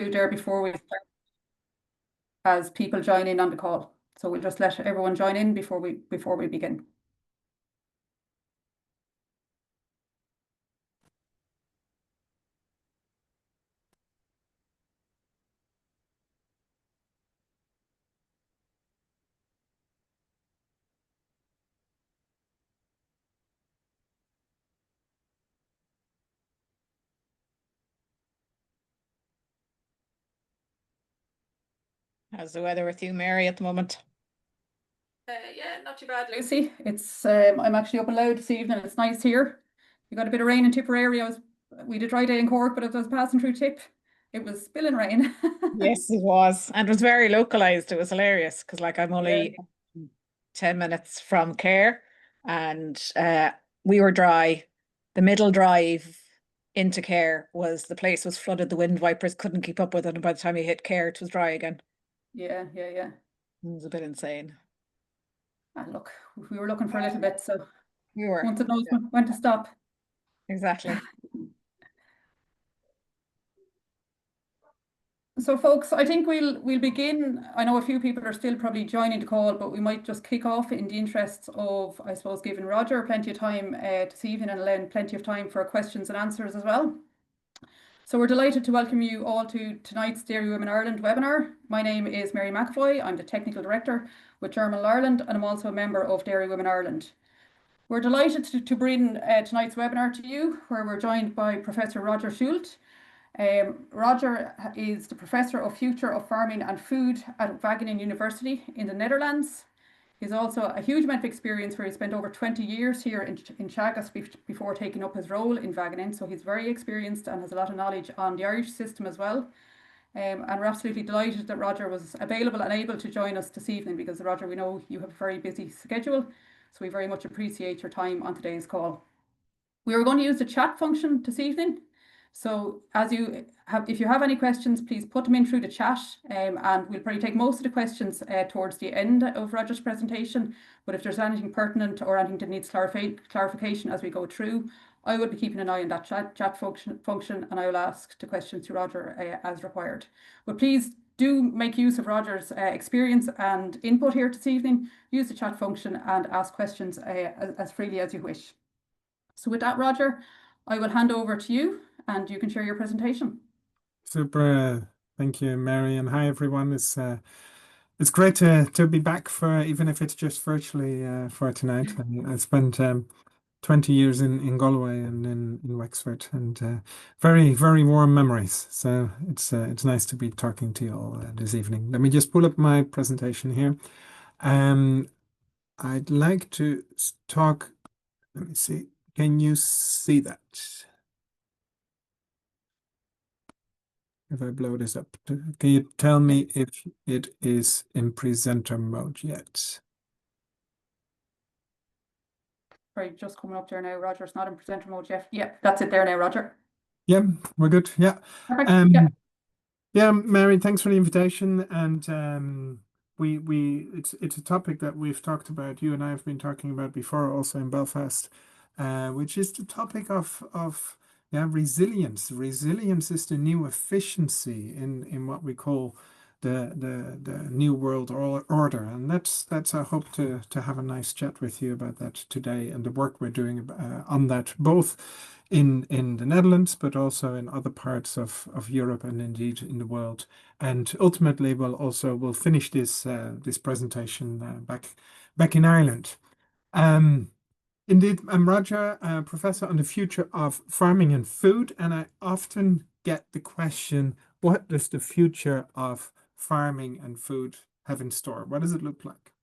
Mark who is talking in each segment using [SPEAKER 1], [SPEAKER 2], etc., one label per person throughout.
[SPEAKER 1] there before we start as people join in on the call. So we'll just let everyone join in before we begin.
[SPEAKER 2] How's the weather with you, Mary, at the moment?
[SPEAKER 1] Yeah, not too bad, Lucy. It's I'm actually up in Loud this evening. It's nice here. We got a bit of rain in Tipperary. We had a dry day in Cork, but as I was passing through Tip, it was spilling rain.
[SPEAKER 2] Yes, it was. And it was very localized. It was hilarious because, like, I'm
[SPEAKER 1] Yeah,
[SPEAKER 2] only 10 minutes from Care, and we were dry. The middle drive into Care was the place was flooded. The wind wipers couldn't keep up with it. And by the time you hit Care, it was dry again.
[SPEAKER 1] yeah.
[SPEAKER 2] It was a bit insane.
[SPEAKER 1] And look, we were looking for a little bit, so
[SPEAKER 2] We were.
[SPEAKER 1] once it knows
[SPEAKER 2] Yeah,
[SPEAKER 1] when to stop.
[SPEAKER 2] exactly.
[SPEAKER 1] So folks, I think we'll begin. I know a few people are still probably joining the call, but we might just kick off in the interests of, I suppose, giving Roger plenty of time this evening and Len plenty of time for questions and answers as well. So we're delighted to welcome you all to tonight's Dairy Women Ireland webinar. My name is Mary McEvoy. I'm the Technical Director with German Ireland, and I'm also a member of Dairy Women Ireland. We're delighted to bring tonight's webinar to you, where we're joined by Professor Rogier Schulte. Roger is the Professor of Future of Farming and Food at Wageningen University in the Netherlands. He's also a huge amount of experience where he spent over 20 years here in Teagasc before taking up his role in Wageningen. So he's very experienced and has a lot of knowledge on the Irish system as well. And we're absolutely delighted that Roger was available and able to join us this evening because, Roger, we know you have a very busy schedule. So we very much appreciate your time on today's call. We are going to use the chat function this evening. So if you have any questions, please put them in through the chat, and we'll probably take most of the questions towards the end of Roger's presentation. But if there's anything pertinent or anything that needs clarification as we go through, I will be keeping an eye on that chat function, and I will ask the questions to Roger as required. But please do make use of Roger's experience and input here this evening. Use the chat function and ask questions as freely as you wish. So with that, Roger, I will hand over to you and you can share your presentation.
[SPEAKER 3] Super. Thank you, Mary, and hi everyone. It's great to be back for, even if it's just virtually, for tonight. I spent 20 years in Galway and in Wexford, and very, very warm memories. So it's nice to be talking to you all this evening. Let me just pull up my presentation here. I'd like to talk. Let me see. Can you see that? If I blow this up, can you tell me if it is in presenter mode yet?
[SPEAKER 1] Sorry, just coming up there now, Roger. It's not in presenter mode yet. Yeah, that's it there now, Roger.
[SPEAKER 3] Yeah, we're good. Yeah.
[SPEAKER 1] Perfect. Yeah.
[SPEAKER 3] Yeah, Mary, thanks for the invitation. And it's a topic that we've talked about. You and I have been talking about before, also in Belfast, which is the topic of resilience. Resilience is the new efficiency in what we call the new world order, and that's I hope to have a nice chat with you about that today and the work we're doing on that, both in the Netherlands, but also in other parts of Europe and indeed in the world. And ultimately, we'll finish this presentation back in Ireland. Indeed, I'm Roger, a professor on the future of farming and food, and I often get the question, what does the future of farming and food have in store? What does it look like?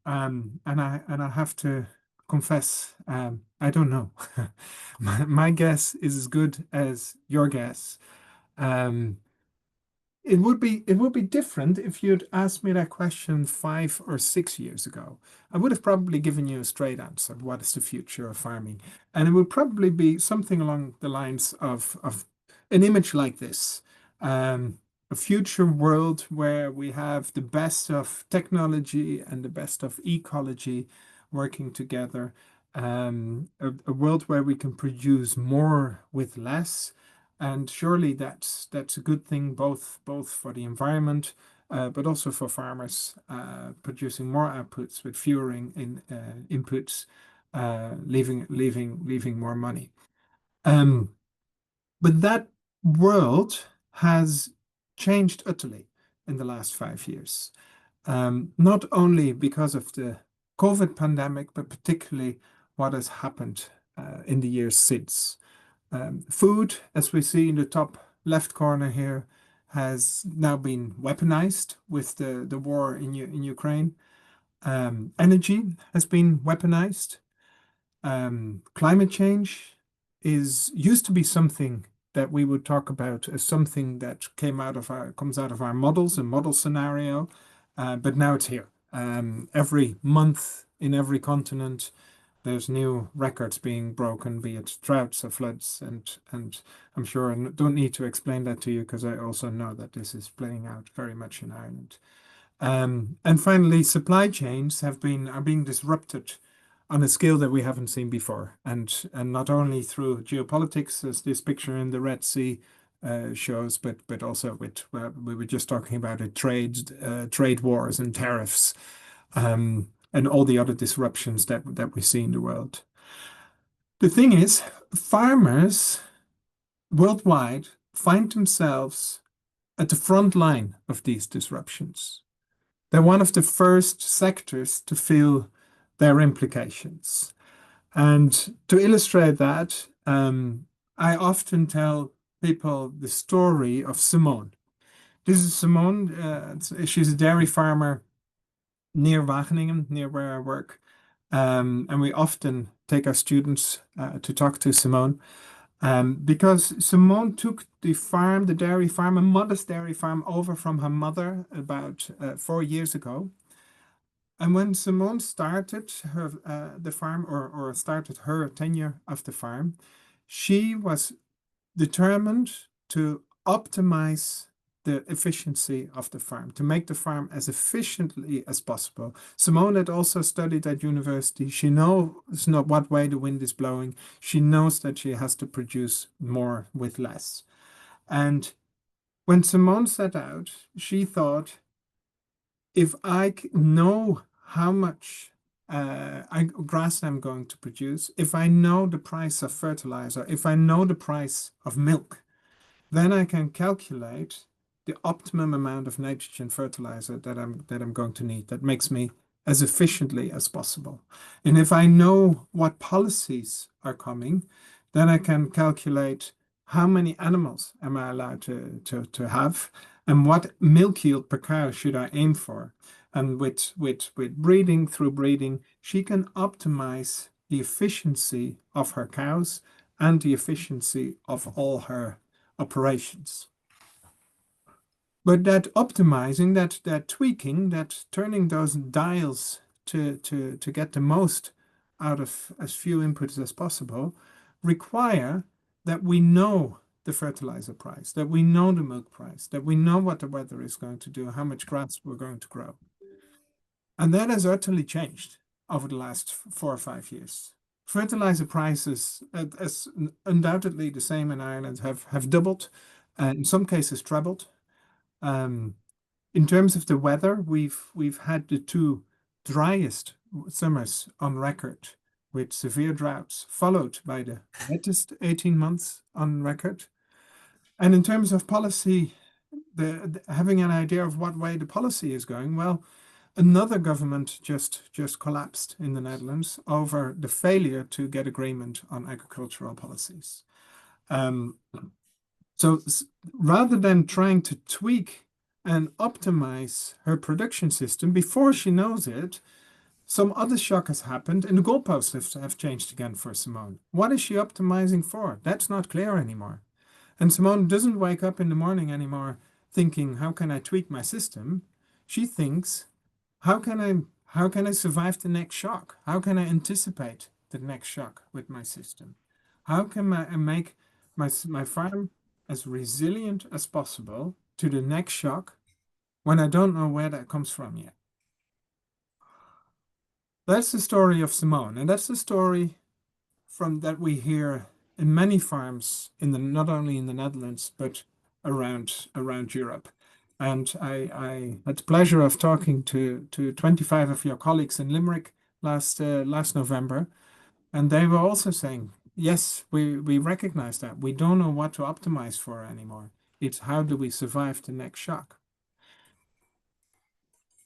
[SPEAKER 3] And I have to confess, I don't know. My guess is as good as your guess. Um, it would be different if you'd asked me that question 5 or 6 years ago. I would have probably given you a straight answer. What is the future of farming? And it would probably be something along the lines of an image like this. A future world where we have the best of technology and the best of ecology working together. A world where we can produce more with less, And surely that's a good thing both for the environment, but also for farmers producing more outputs with fewer inputs, leaving more money. But that world has changed utterly in the last 5 years. Not only because of the COVID pandemic, but particularly what has happened in the years since. Food, as we see in the top left corner here, has now been weaponized with the war in Ukraine. Energy has been weaponized. Climate change used to be something that we would talk about as something that comes out of our models and model scenario, but now it's here. Every month in every continent, there's new records being broken, be it droughts or floods, and I'm sure I don't need to explain that to you because I also know that this is playing out very much in Ireland. And finally, supply chains are being disrupted on a scale that we haven't seen before, and not only through geopolitics, as this picture in the Red Sea shows, but also with we were just talking about it, trade wars and tariffs, and all the other disruptions that we see in the world. The thing is, farmers worldwide find themselves at the front line of these disruptions. They're one of the first sectors to feel their implications. And to illustrate that, I often tell people the story of Simone. This is Simone. She's a dairy farmer near Wageningen, near where I work. And we often take our students to talk to Simone. Because Simone took the dairy farm, a modest dairy farm, over from her mother about 4 years ago. And when Simone started the farm, or started her tenure of the farm, she was determined to optimize the efficiency of the farm, to make the farm as efficiently as possible. Simone had also studied at university. She knows not what way the wind is blowing. She knows that she has to produce more with less. And when Simone set out, she thought, if I know how much grass I'm going to produce, if I know the price of fertilizer, if I know the price of milk, then I can calculate the optimum amount of nitrogen fertilizer that I'm going to need, that makes me as efficiently as possible. And if I know what policies are coming, then I can calculate how many animals am I allowed to have, and what milk yield per cow should I aim for. And with breeding, through breeding, she can optimize the efficiency of her cows and the efficiency of all her operations. But that optimizing, that tweaking, that turning those dials to get the most out of as few inputs as possible, require that we know the fertilizer price, that we know the milk price, that we know what the weather is going to do, how much grass we're going to grow. And that has utterly changed over the last 4 or 5 years. Fertilizer prices, as undoubtedly the same in Ireland, have doubled, in some cases trebled. In terms of the weather, we've had the 2 driest summers on record, with severe droughts, followed by the wettest 18 months on record. And in terms of policy, having an idea of what way the policy is going, well, another government just collapsed in the Netherlands over the failure to get agreement on agricultural policies. So rather than trying to tweak and optimize her production system before she knows it, some other shock has happened and the goalposts have changed again for Simone. What is she optimizing for? That's not clear anymore. And Simone doesn't wake up in the morning anymore thinking, how can I tweak my system? She thinks, how can I survive the next shock? How can I anticipate the next shock with my system? How can I make my farm as resilient as possible to the next shock when I don't know where that comes from yet? That's the story of Simone, and that's the story that we hear in many farms not only in the Netherlands but around Europe. And I had the pleasure of talking to 25 of your colleagues in Limerick last November, and they were also saying, yes, we recognize that we don't know what to optimize for anymore. It's how do we survive the next shock?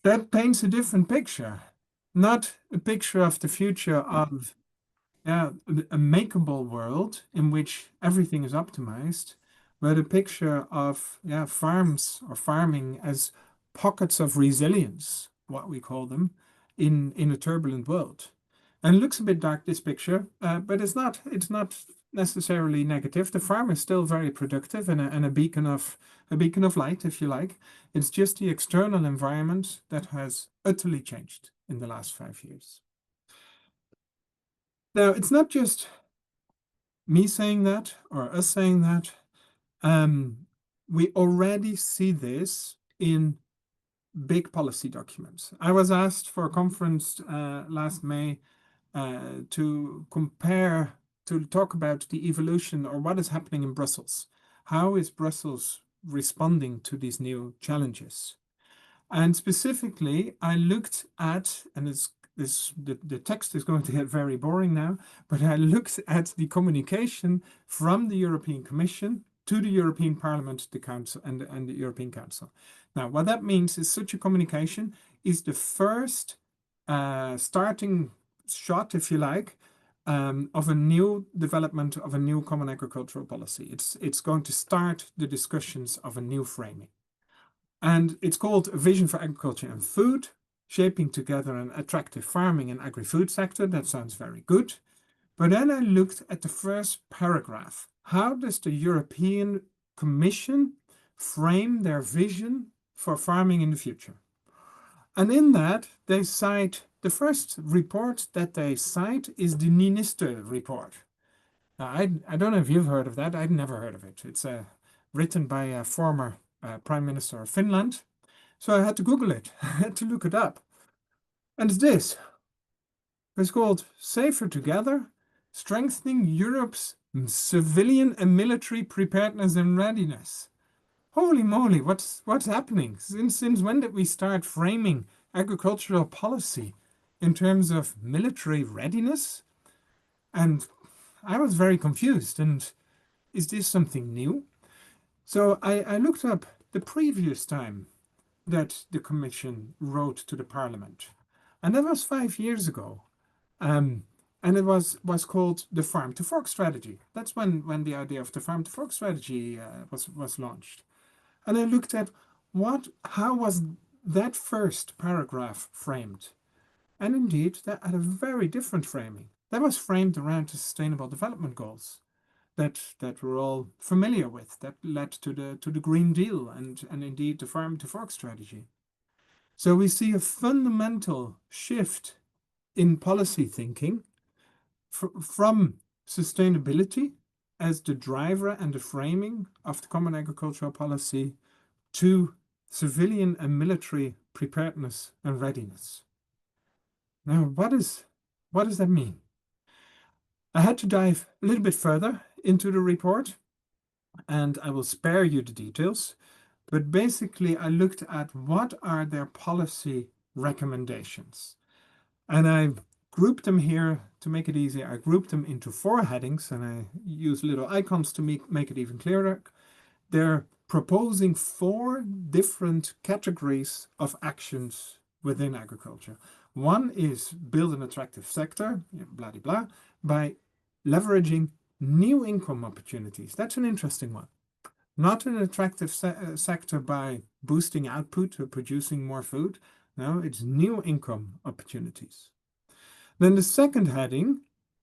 [SPEAKER 3] That paints a different picture, not a picture of the future of a makeable world in which everything is optimized, but a picture of farms or farming as pockets of resilience, what we call them, in a turbulent world. And it looks a bit dark, this picture, but it's not necessarily negative. The farm is still very productive and a beacon of light, if you like. It's just the external environment that has utterly changed in the last 5 years. Now, it's not just me saying that or us saying that. We already see this in big policy documents. I was asked for a conference last May to talk about the evolution or what is happening in Brussels. How is Brussels responding to these new challenges? And specifically, I looked at, and the text is going to get very boring now, but I looked at the communication from the European Commission to the European Parliament, the Council, and the European Council. Now, what that means is such a communication is the first starting shot, if you like, of a new development of a new common agricultural policy. It's going to start the discussions of a new framing. And it's called A Vision for Agriculture and Food, Shaping Together an Attractive Farming and Agri-Food Sector. That sounds very good. But then I looked at the first paragraph. How does the European Commission frame their vision for farming in the future? And in that, they cite, the first report that they cite is the Niinistö report. Now, I don't know if you've heard of that. I'd never heard of it. It's written by a former Prime Minister of Finland. So I had to Google it. I had to look it up. And it's this. It's called Safer Together, Strengthening Europe's Civilian and Military Preparedness and Readiness. Holy moly, what's happening? Since when did we start framing agricultural policy in terms of military readiness? And I was very confused. And is this something new? So I looked up the previous time that the Commission wrote to the Parliament. And that was 5 years ago. And it was called the Farm to Fork Strategy. That's when the idea of the Farm to Fork Strategy was launched. And I looked at how was that first paragraph framed. And indeed, that had a very different framing. That was framed around the Sustainable Development Goals that we're all familiar with, that led to the Green Deal and indeed the Farm to Fork Strategy. So we see a fundamental shift in policy thinking from sustainability as the driver and the framing of the Common Agricultural Policy to civilian and military preparedness and readiness. Now, what does that mean? I had to dive a little bit further into the report, and I will spare you the details, but basically I looked at what are their policy recommendations. And I grouped them here to make it easier. I grouped them into 4 headings, and I use little icons to make it even clearer. They're proposing 4 different categories of actions within agriculture. One is build an attractive sector, blah, blah, blah, by leveraging new income opportunities. That's an interesting one. Not an attractive sector by boosting output or producing more food. No, it's new income opportunities. Then the second heading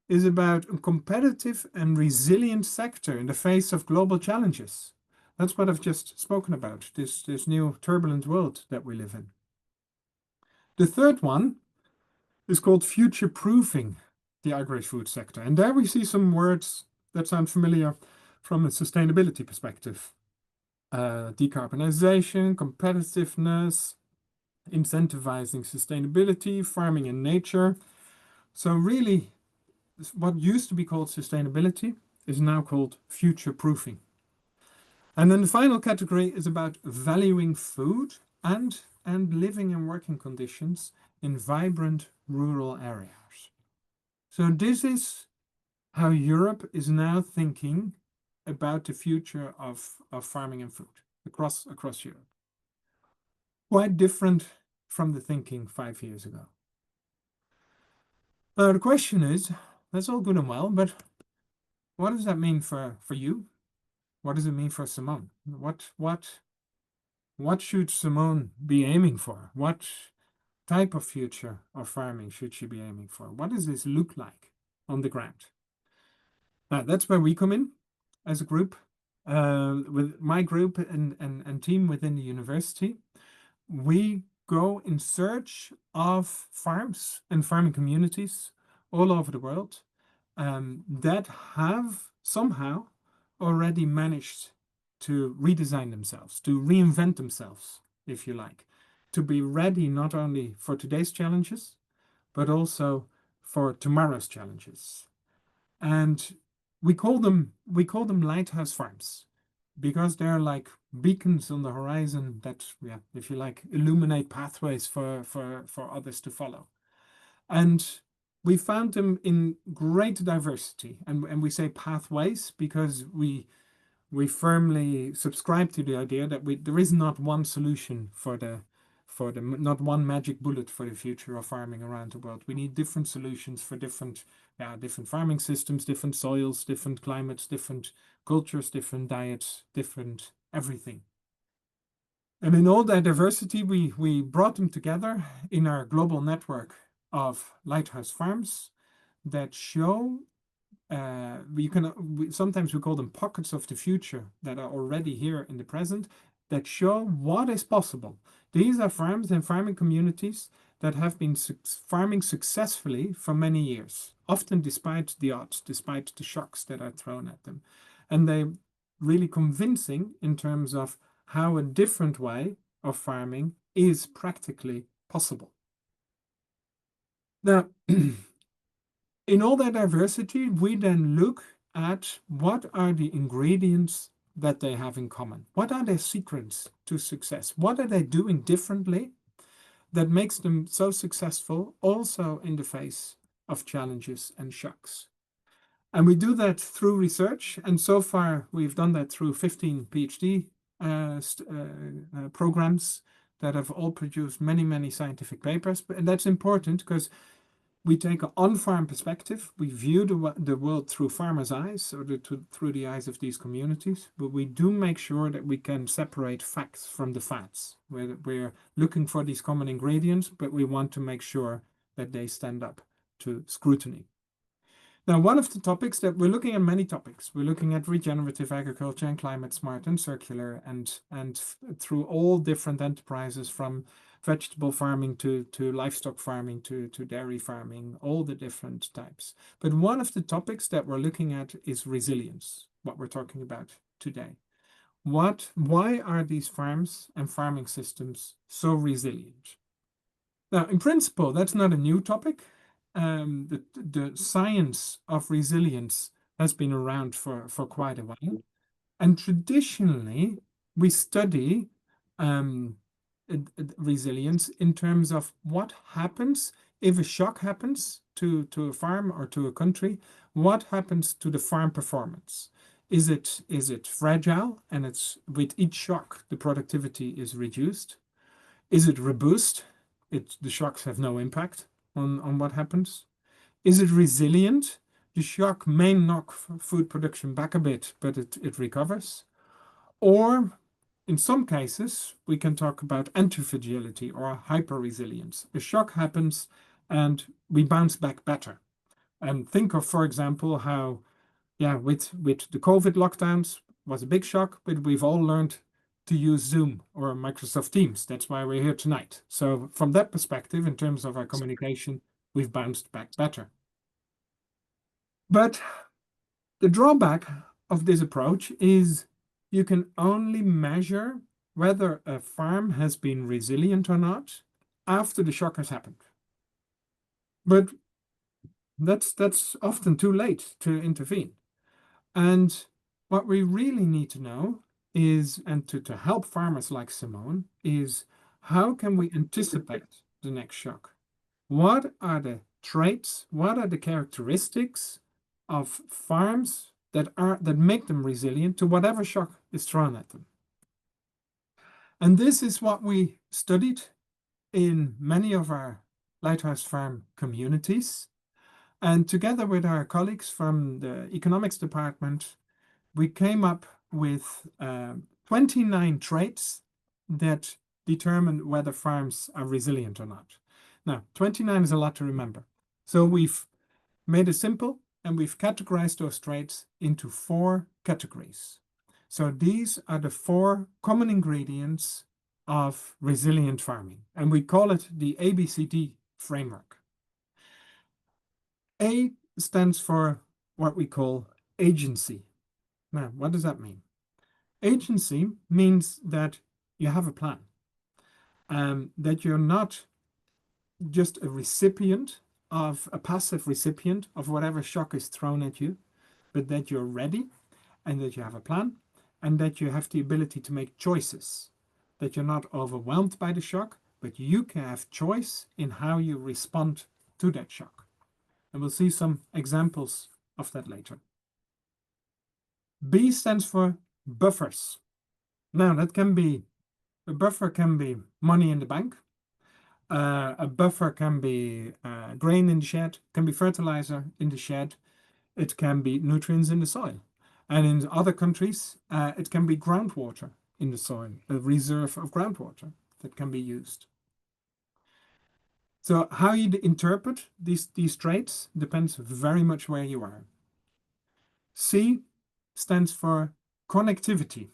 [SPEAKER 3] is about a competitive and resilient sector in the face of global challenges. That's what I've just spoken about, this new turbulent world that we live in. The third one is called future-proofing the agri-food sector. And there we see some words that sound familiar from a sustainability perspective. Decarbonization, competitiveness, incentivizing sustainability, farming in nature. So really, what used to be called sustainability is now called future-proofing. And then the final category is about valuing food and living and working conditions in vibrant rural areas. So this is how Europe is now thinking about the future of farming and food across Europe. Quite different from the thinking 5 years ago. Now the question is, that's all good and well, but what does that mean for you? What does it mean for Simone? What should Simone be aiming for? What type of future of farming should she be aiming for? What does this look like on the ground? That's where we come in as a group, with my group and team within the university. We go in search of farms and farming communities all over the world that have somehow already managed to redesign themselves, to reinvent themselves, if you like, to be ready not only for today's challenges, but also for tomorrow's challenges. And we call them lighthouse farms, because they're like beacons on the horizon that, yeah, if you like, illuminate pathways for others to follow. And we found them in great diversity. And we say pathways because we firmly subscribe to the idea that there is not one solution not one magic bullet for the future of farming around the world. We need different solutions for different farming systems, different soils, different climates, different cultures, different diets, different everything. And in all that diversity, we brought them together in our global network of lighthouse farms that show sometimes we call them pockets of the future that are already here in the present, that show what is possible. These are farms and farming communities that have been farming successfully for many years, often despite the odds, despite the shocks that are thrown at them. And they're really convincing in terms of how a different way of farming is practically possible. Now, in all that diversity, we then look at what are the ingredients that they have in common. What are their secrets to success? What are they doing differently that makes them so successful also in the face of challenges and shocks? And we do that through research. And so far, we've done that through 15 PhD programs that have all produced many, many scientific papers. And that's important because we take an on-farm perspective. We view the world through farmers' eyes, or through the eyes of these communities. But we do make sure that we can separate facts from the fads. We're looking for these common ingredients, but we want to make sure that they stand up to scrutiny. Now, one of the topics that we're looking at, many topics. We're looking at regenerative agriculture and climate smart and circular, and through all different enterprises, from vegetable farming to livestock farming to dairy farming, all the different types. But one of the topics that we're looking at is resilience, what we're talking about today. Why are these farms and farming systems so resilient? Now, in principle, that's not a new topic. The science of resilience has been around for quite a while. And traditionally, we study resilience in terms of what happens if a shock happens to a farm or to a country. What happens to the farm performance? Is it fragile, and it's with each shock the productivity is reduced? Is it robust? The shocks have no impact on what happens. Is it resilient? The shock may knock food production back a bit, but it recovers. Or in some cases, we can talk about anti-fragility or hyper-resilience. A shock happens and we bounce back better. And think of, for example, how, with the COVID lockdowns was a big shock, but we've all learned to use Zoom or Microsoft Teams. That's why we're here tonight. So from that perspective, in terms of our communication, we've bounced back better. But the drawback of this approach is you can only measure whether a farm has been resilient or not after the shock has happened. But that's often too late to intervene. And what we really need to know is, and to help farmers like Simone, is how can we anticipate the next shock? What are the traits, what are the characteristics of farms that make them resilient to whatever shock is thrown at them? And this is what we studied in many of our Lighthouse Farm communities. And together with our colleagues from the economics department, we came up with 29 traits that determine whether farms are resilient or not. Now, 29 is a lot to remember. So we've made it simple and we've categorized those traits into 4 categories. So these are the 4 common ingredients of resilient farming, and we call it the ABCD framework. A stands for what we call agency. Now, what does that mean? Agency means that you have a plan, that you're not just a recipient of a passive recipient of whatever shock is thrown at you, but that you're ready and that you have a plan and that you have the ability to make choices, that you're not overwhelmed by the shock, but you can have choice in how you respond to that shock. And we'll see some examples of that later. B stands for buffers. Now, a buffer can be money in the bank. A buffer can be grain in the shed, can be fertilizer in the shed. It can be nutrients in the soil. And in other countries, it can be groundwater in the soil, a reserve of groundwater that can be used. So how you interpret these traits depends very much where you are. C stands for connectivity.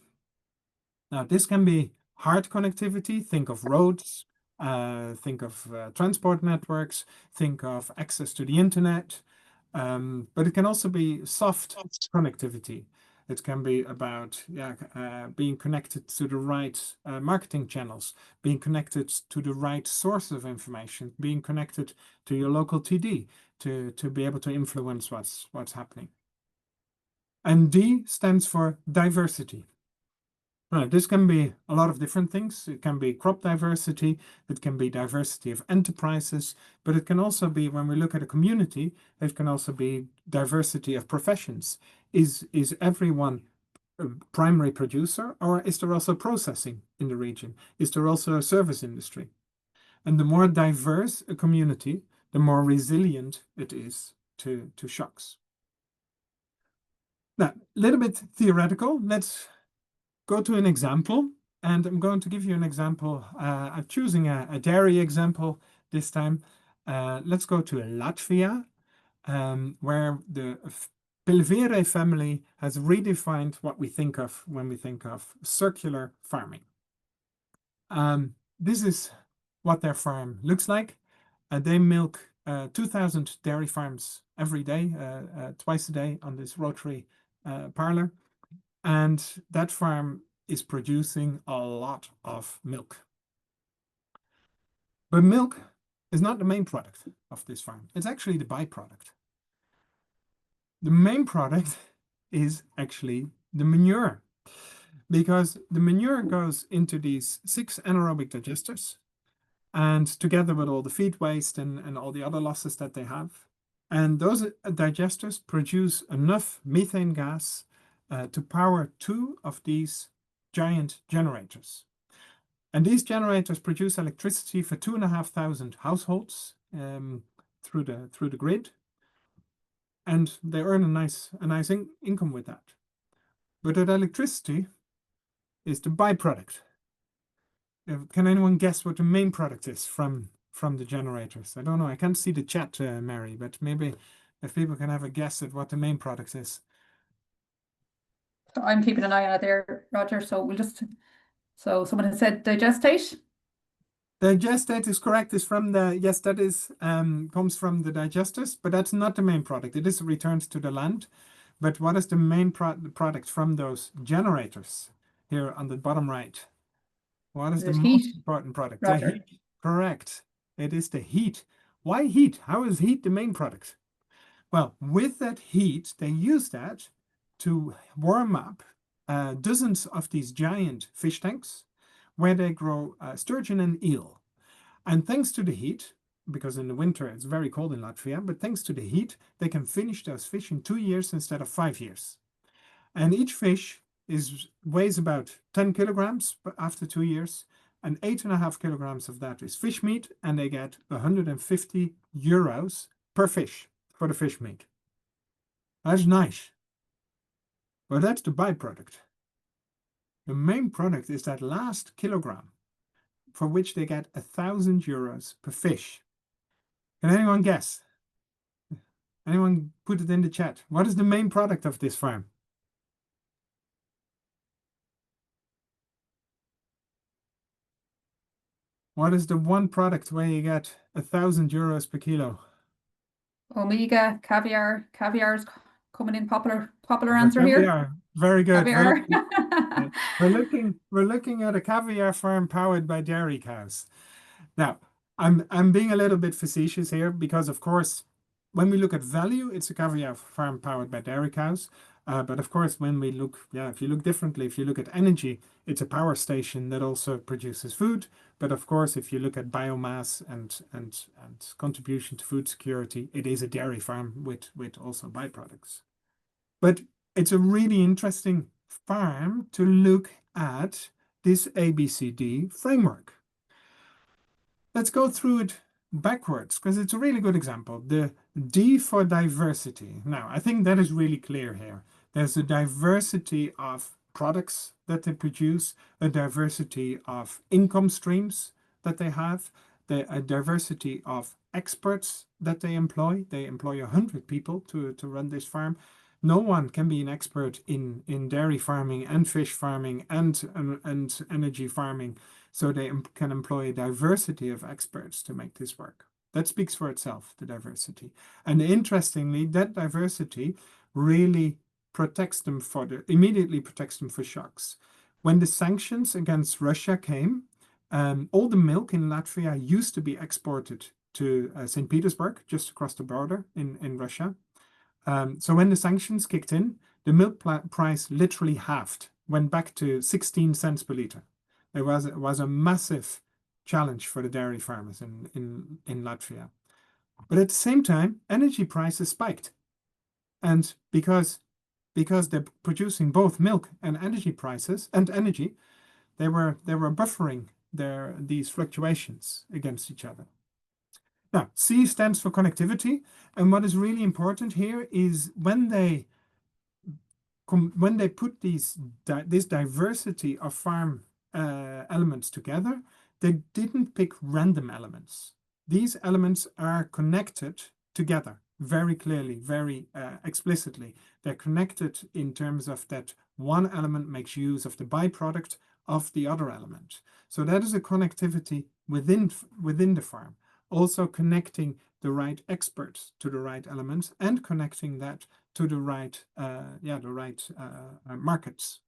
[SPEAKER 3] Now, this can be hard connectivity. Think of roads, think of transport networks, think of access to the internet. But it can also be soft connectivity. It can be about being connected to the right marketing channels, being connected to the right source of information, being connected to your local TD to be able to influence what's happening. And D stands for diversity. Right, this can be a lot of different things. It can be crop diversity, it can be diversity of enterprises, but it can also be, when we look at a community, it can also be diversity of professions. Is everyone a primary producer, or is there also processing in the region? Is there also a service industry? And the more diverse a community, the more resilient it is to shocks. Now, a little bit theoretical. Let's go to an example, and I'm going to give you an example. I'm choosing a dairy example this time. Let's go to Latvia, where the Pelvere family has redefined what we think of when we think of circular farming. This is what their farm looks like. They milk 2,000 dairy farms every day, twice a day on this rotary parlor. And that farm is producing a lot of milk. But milk is not the main product of this farm. It's actually the byproduct. The main product is actually the manure, because the manure goes into these 6 anaerobic digesters, and together with all the feed waste and all the other losses that they have. And those digesters produce enough methane gas to power 2 of these giant generators. And these generators produce electricity for 2,500 households through the grid. And they earn a nice income with that. But that electricity is the byproduct. Can anyone guess what the main product is from the generators? I don't know. I can't see the chat, Mary, but maybe if people can have a guess at what the main product is.
[SPEAKER 1] So I'm keeping an eye on it there, Roger. So so someone has said digestate.
[SPEAKER 3] Digestate is correct. Is from the, yes, that is comes from the digesters, but that's not the main product. It is returned to the land. But what is the main product from those generators here on the bottom right? What is the most important product?
[SPEAKER 1] Roger.
[SPEAKER 3] The heat. Correct. It is the heat. Why heat? How is heat the main product? Well, with that heat, they use that to warm up dozens of these giant fish tanks where they grow sturgeon and eel. And thanks to the heat, because in the winter it's very cold in Latvia, but thanks to the heat, they can finish those fish in 2 years instead of 5 years. And each fish weighs about 10 kilograms after 2 years, and 8.5 kilograms of that is fish meat, and they get 150 euros per fish for the fish meat. That's nice. But that's the byproduct. The main product is that last kilogram, for which they get 1,000 euros per fish. Can anyone guess? Anyone put it in the chat? What is the main product of this farm? What is the one product where you get 1,000 euros per kilo?
[SPEAKER 1] Omega, caviar. Caviar's coming in popular answer
[SPEAKER 3] Caviar.
[SPEAKER 1] here.
[SPEAKER 3] Very good.
[SPEAKER 1] Caviar.
[SPEAKER 3] We're looking at a caviar farm powered by dairy cows. Now, I'm being a little bit facetious here because, of course, when we look at value, it's a caviar farm powered by dairy cows. But of course, when we look, if you look differently, if you look at energy, it's a power station that also produces food. But of course, if you look at biomass and contribution to food security, it is a dairy farm with also byproducts. But it's a really interesting farm to look at this ABCD framework. Let's go through it backwards because it's a really good example. The D for diversity. Now, I think that is really clear here. There's a diversity of products that they produce, a diversity of income streams that they have, a diversity of experts that they employ. They employ 100 people to run this farm. No one can be an expert in dairy farming and fish farming and energy farming. So they can employ a diversity of experts to make this work. That speaks for itself, the diversity. And interestingly, that diversity really immediately protects them for shocks. When the sanctions against Russia came, all the milk in Latvia used to be exported to St. Petersburg, just across the border in Russia. So when the sanctions kicked in, the milk price literally halved, went back to 16 cents per liter. It was a massive challenge for the dairy farmers in Latvia. But at the same time, energy prices spiked. And because they're producing both milk and energy prices and energy, they were buffering these fluctuations against each other. Now, C stands for connectivity. And what is really important here is when they put this diversity of farm elements together, they didn't pick random elements. These elements are connected together very clearly, very explicitly. They're connected in terms of that one element makes use of the byproduct of the other element. So that is a connectivity within the farm. Also connecting the right experts to the right elements and connecting that to the right markets.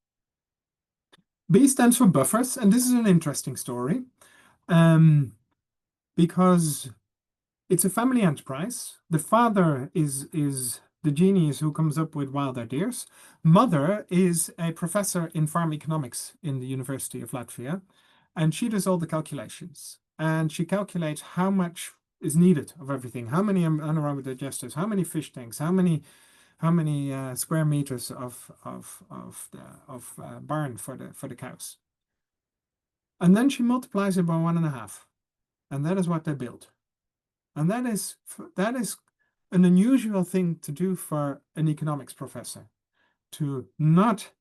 [SPEAKER 3] B stands for buffers, and this is an interesting story because it's a family enterprise. The father is the genius who comes up with wild ideas. Mother is a professor in farm economics in the University of Latvia, and she does all the calculations. And she calculates how much is needed of everything. How many anaerobic digesters? How many fish tanks? How many square meters of barn for the cows? And then she multiplies it by 1.5, and that is what they build. And that is an unusual thing to do for an economics professor, to not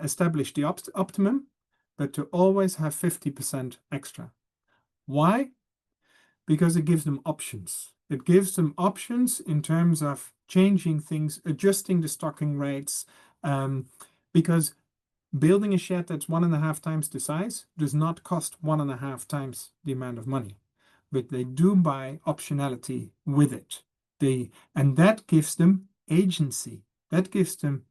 [SPEAKER 3] establish the optimum, but to always have 50% extra. Why? Because it gives them options. It gives them options in terms of changing things, adjusting the stocking rates, because building a shed that's 1.5 times the size does not cost 1.5 times the amount of money, but they do buy optionality with it. And that gives them agency. That gives them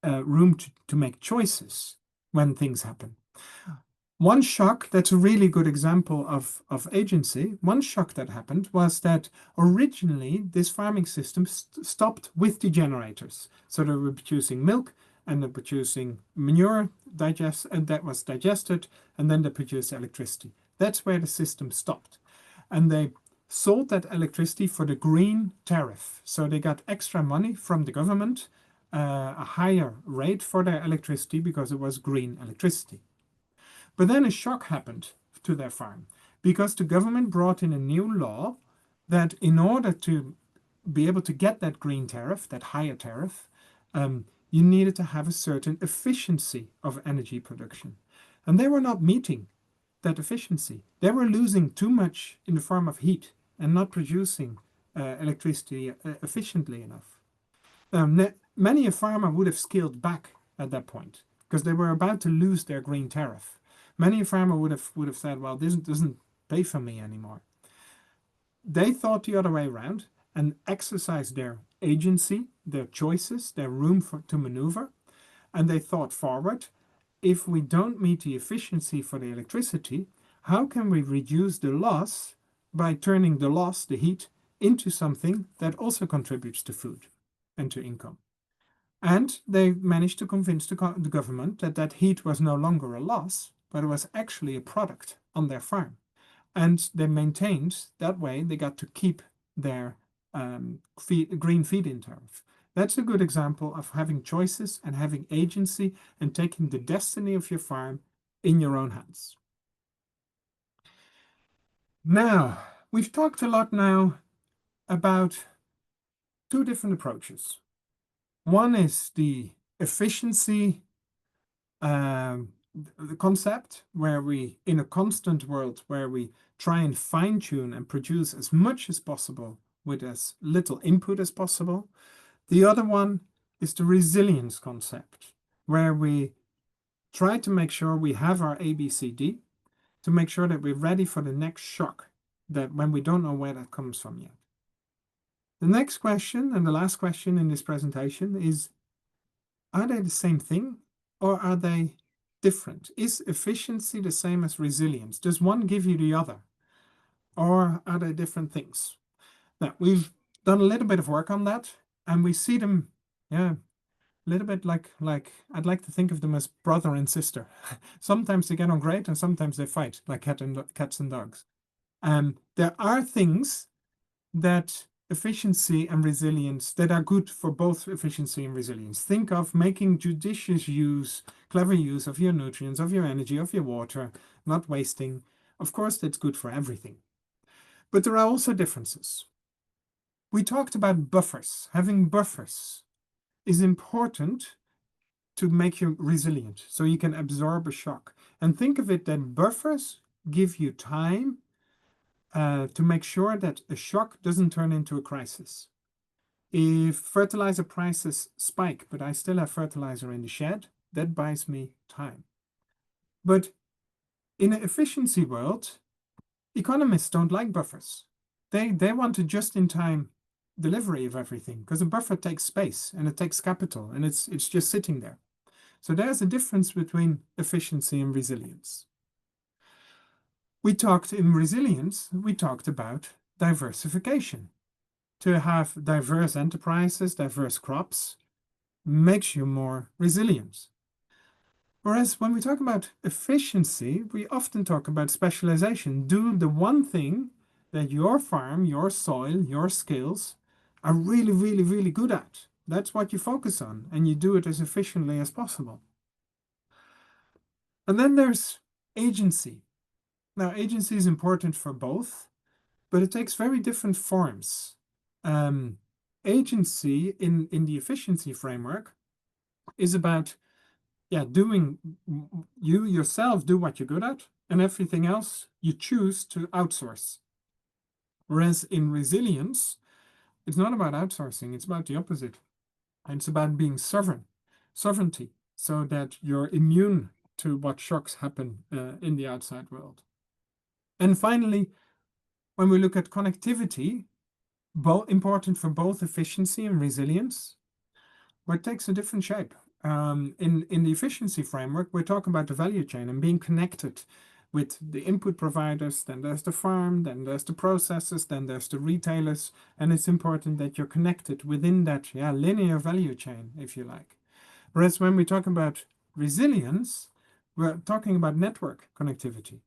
[SPEAKER 3] room to make choices when things happen. One shock, that's a really good example of agency. One shock that happened was that originally this farming system stopped with the generators. So they were producing milk and they're producing manure and that was digested, and then they produced electricity. That's where the system stopped. And they sold that electricity for the green tariff. So they got extra money from the government, a higher rate for their electricity because it was green electricity. But then a shock happened to their farm because the government brought in a new law that in order to be able to get that green tariff, that higher tariff, you needed to have a certain efficiency of energy production. And they were not meeting that efficiency. They were losing too much in the form of heat and not producing electricity efficiently enough. Many a farmer would have scaled back at that point because they were about to lose their green tariff. Many a farmer would have said, well, this doesn't pay for me anymore. They thought the other way around and exercised their agency, their choices, their room to maneuver. And they thought forward, if we don't meet the efficiency for the electricity, how can we reduce the loss by turning the loss, the heat, into something that also contributes to food and to income? And they managed to convince the government that that heat was no longer a loss, but it was actually a product on their farm. And they maintained that way, they got to keep their green feed-in tariff. That's a good example of having choices and having agency and taking the destiny of your farm in your own hands. Now, we've talked a lot now about two different approaches. One is the efficiency the concept where we, in a constant world, where we try and fine-tune and produce as much as possible with as little input as possible. The other one is the resilience concept, where we try to make sure we have our ABCD to make sure that we're ready for the next shock, that when we don't know where that comes from yet. The next question and the last question in this presentation is, are they the same thing or are they different? Is efficiency the same as resilience? Does one give you the other? Or are they different things? Now, we've done a little bit of work on that, and we see them, a little bit like I'd like to think of them as brother and sister. Sometimes they get on great, and sometimes they fight, like cats and dogs. There are things that efficiency and resilience that are good for both efficiency and resilience. Think of making judicious use, clever use of your nutrients, of your energy, of your water, not wasting. Of course, that's good for everything. But there are also differences. We talked about buffers. Having buffers is important to make you resilient, so you can absorb a shock. And think of it that buffers give you time to make sure that a shock doesn't turn into a crisis. If fertilizer prices spike, but I still have fertilizer in the shed, that buys me time. But in an efficiency world, economists don't like buffers. They want a just-in-time delivery of everything because a buffer takes space and it takes capital and it's just sitting there. So there's a difference between efficiency and resilience. In resilience, we talked about diversification. To have diverse enterprises, diverse crops, makes you more resilient. Whereas when we talk about efficiency, we often talk about specialization. Do the one thing that your farm, your soil, your skills are really, really, really good at. That's what you focus on, and you do it as efficiently as possible. And then there's agency. Now, agency is important for both, but it takes very different forms. Agency in the efficiency framework is about, doing, you yourself do what you're good at, and everything else you choose to outsource. Whereas in resilience, it's not about outsourcing, it's about the opposite. And it's about being sovereignty, so that you're immune to what shocks happen in the outside world. And finally, when we look at connectivity, important for both efficiency and resilience, but it takes a different shape. in the efficiency framework, we're talking about the value chain and being connected with the input providers. Then there's the farm, then there's the processors, then there's the retailers, and it's important that you're connected within that linear value chain, if you like. Whereas when we talk about resilience, we're talking about network connectivity.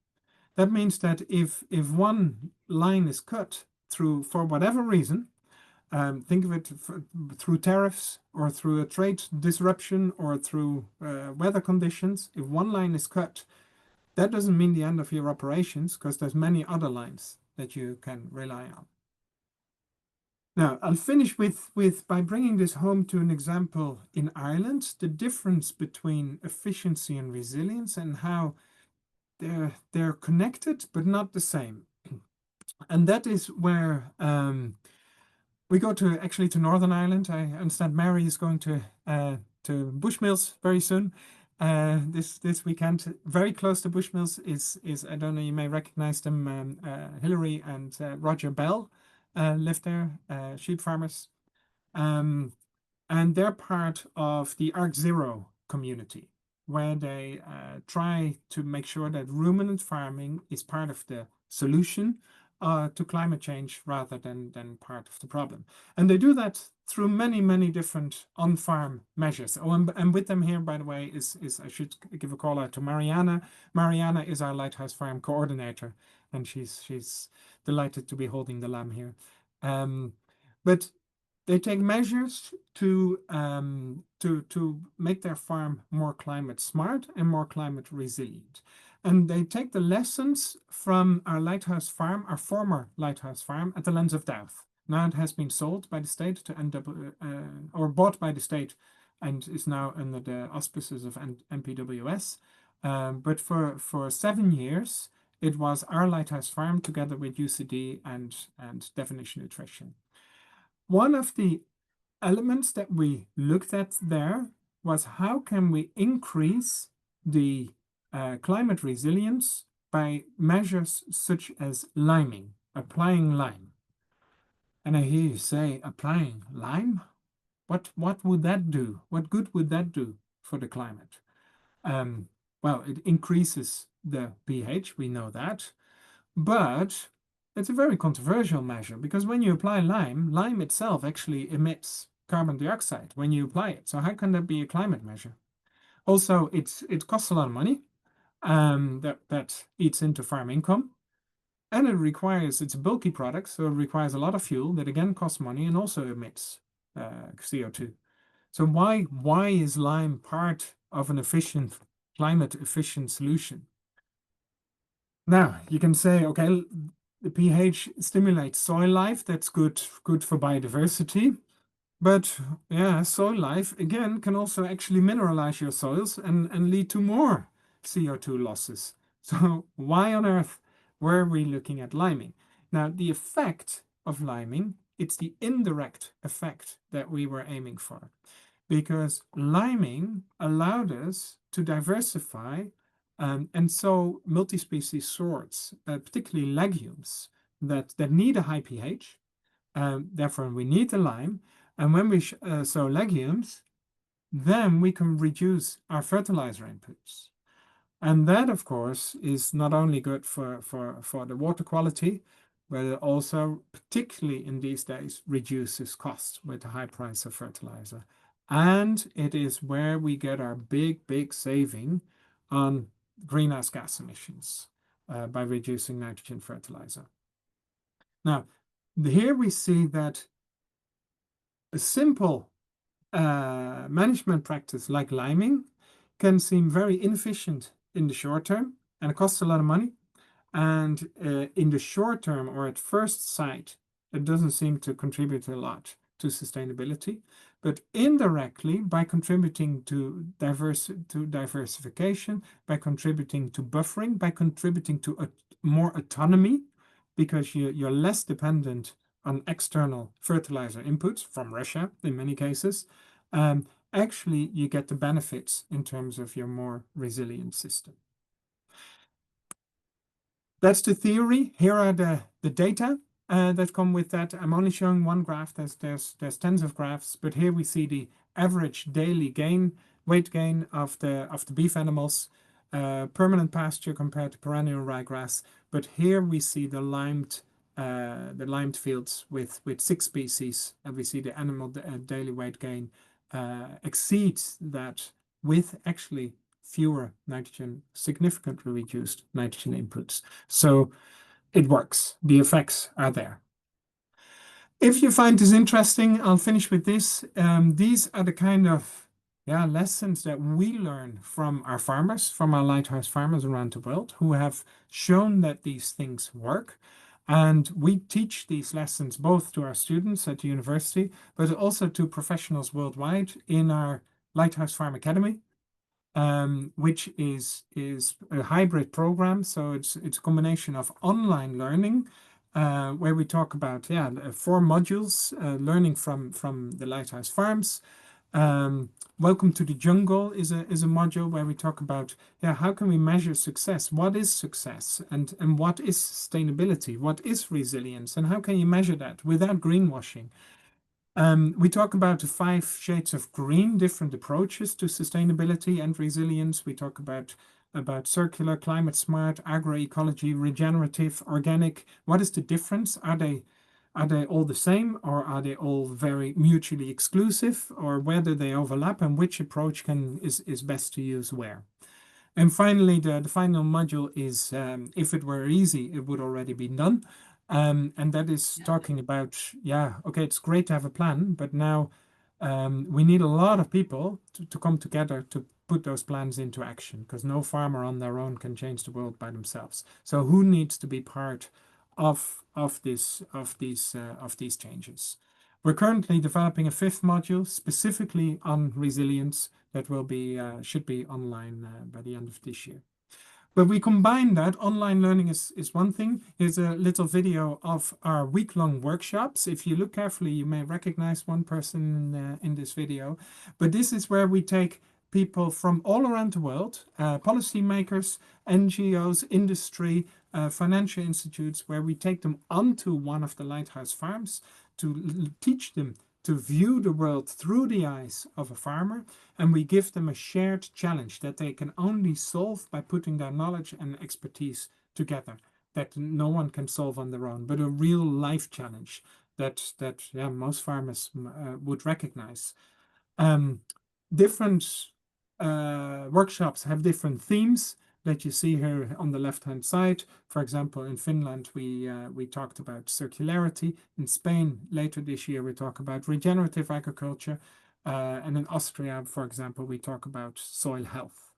[SPEAKER 3] That means that if one line is cut through for whatever reason, think of it through tariffs or through a trade disruption or through weather conditions. If one line is cut, that doesn't mean the end of your operations, because there's many other lines that you can rely on. Now, I'll finish by bringing this home to an example in Ireland, the difference between efficiency and resilience and how they're connected but not the same. And that is where we go to Northern Ireland. I understand Mary is going to Bushmills very soon. This weekend, very close to Bushmills is I don't know, you may recognize them. Hilary and Roger Bell live there, sheep farmers, and they're part of the ArcZero community, where they try to make sure that ruminant farming is part of the solution to climate change rather than part of the problem. And they do that through many different on-farm measures. Oh, and with them here, by the way, is I should give a call out to Mariana. Mariana is our Lighthouse Farm coordinator, and she's delighted to be holding the lamb here. But they take measures to make their farm more climate smart and more climate resilient. And they take the lessons from our Lighthouse Farm, our former Lighthouse Farm at the Lens of Doubt. Now it has been sold by the state to or bought by the state, and is now under the auspices of MPWS. But for 7 years, it was our Lighthouse Farm together with UCD and Definition Nutrition. One of the elements that we looked at there was how can we increase the climate resilience by measures such as liming, applying lime. And I hear you say, applying lime? What would that do? What good would that do for the climate? Well, it increases the pH, we know that, but it's a very controversial measure, because when you apply lime itself actually emits carbon dioxide when you apply it. So how can that be a climate measure? Also, it costs a lot of money. That eats into farm income, and it's a bulky product, so it requires a lot of fuel that again costs money and also emits CO2. So why is lime part of an climate efficient solution? Now you can say, okay, the pH stimulates soil life, that's good for biodiversity. But yeah, soil life again can also actually mineralize your soils and lead to more CO2 losses. So why on earth were we looking at liming? Now, the effect of liming, it's the indirect effect that we were aiming for, because liming allowed us to diversify and sow multi-species sorts, particularly legumes that need a high pH. Therefore, we need the lime. And when we sow legumes, then we can reduce our fertilizer inputs. And that, of course, is not only good for the water quality, but it also, particularly in these days, reduces costs with the high price of fertilizer. And it is where we get our big saving on greenhouse gas emissions by reducing nitrogen fertilizer. Now, here we see that a simple management practice like liming can seem very inefficient in the short term, and it costs a lot of money. And in the short term, or at first sight, it doesn't seem to contribute a lot to sustainability. But indirectly, by contributing to diversification, by contributing to buffering, by contributing to more autonomy, because you're less dependent on external fertilizer inputs from Russia in many cases, actually you get the benefits in terms of your more resilient system. That's the theory. Here are the data that come with that. I'm only showing one graph. There's tens of graphs, but here we see the average daily gain weight gain of the beef animals, permanent pasture compared to perennial ryegrass. But here we see the limed fields with 6 species, and we see the animal daily weight gain exceeds that with actually fewer nitrogen, significantly reduced nitrogen inputs. So it works. The effects are there. If you find this interesting, I'll finish with this. These are the kind of lessons that we learn from our farmers, from our lighthouse farmers around the world, who have shown that these things work. And we teach these lessons both to our students at the university, but also to professionals worldwide in our Lighthouse Farm Academy, which is a hybrid program. So it's a combination of online learning, where we talk about 4 modules, learning from the Lighthouse Farms. Welcome to the Jungle is a module where we talk about how can we measure success? What is success? And what is sustainability? What is resilience? And how can you measure that without greenwashing? We talk about the 5 shades of green, different approaches to sustainability and resilience. We talk about circular, climate smart, agroecology, regenerative, organic. What is the difference? Are they all the same, or are they all very mutually exclusive, or where do they overlap, and which approach is best to use where? And finally, the final module is, if it were easy, it would already be done. And that is talking about, okay, it's great to have a plan, but now we need a lot of people to come together to put those plans into action, because no farmer on their own can change the world by themselves. So who needs to be part of these changes? We're currently developing a 5th module specifically on resilience that will be should be online by the end of this year. But we combine that. Online learning is one thing. Here's a little video of our week-long workshops. If you look carefully, you may recognize one person in this video. But this is where we take people from all around the world, policymakers, NGOs, industry, financial institutes, where we take them onto one of the Lighthouse Farms to teach them to view the world through the eyes of a farmer, and we give them a shared challenge that they can only solve by putting their knowledge and expertise together, that no one can solve on their own, but a real life challenge that most farmers would recognize. Different workshops have different themes that you see here on the left-hand side. For example, in Finland, we talked about circularity. In Spain, later this year, we talk about regenerative agriculture. And in Austria, for example, we talk about soil health.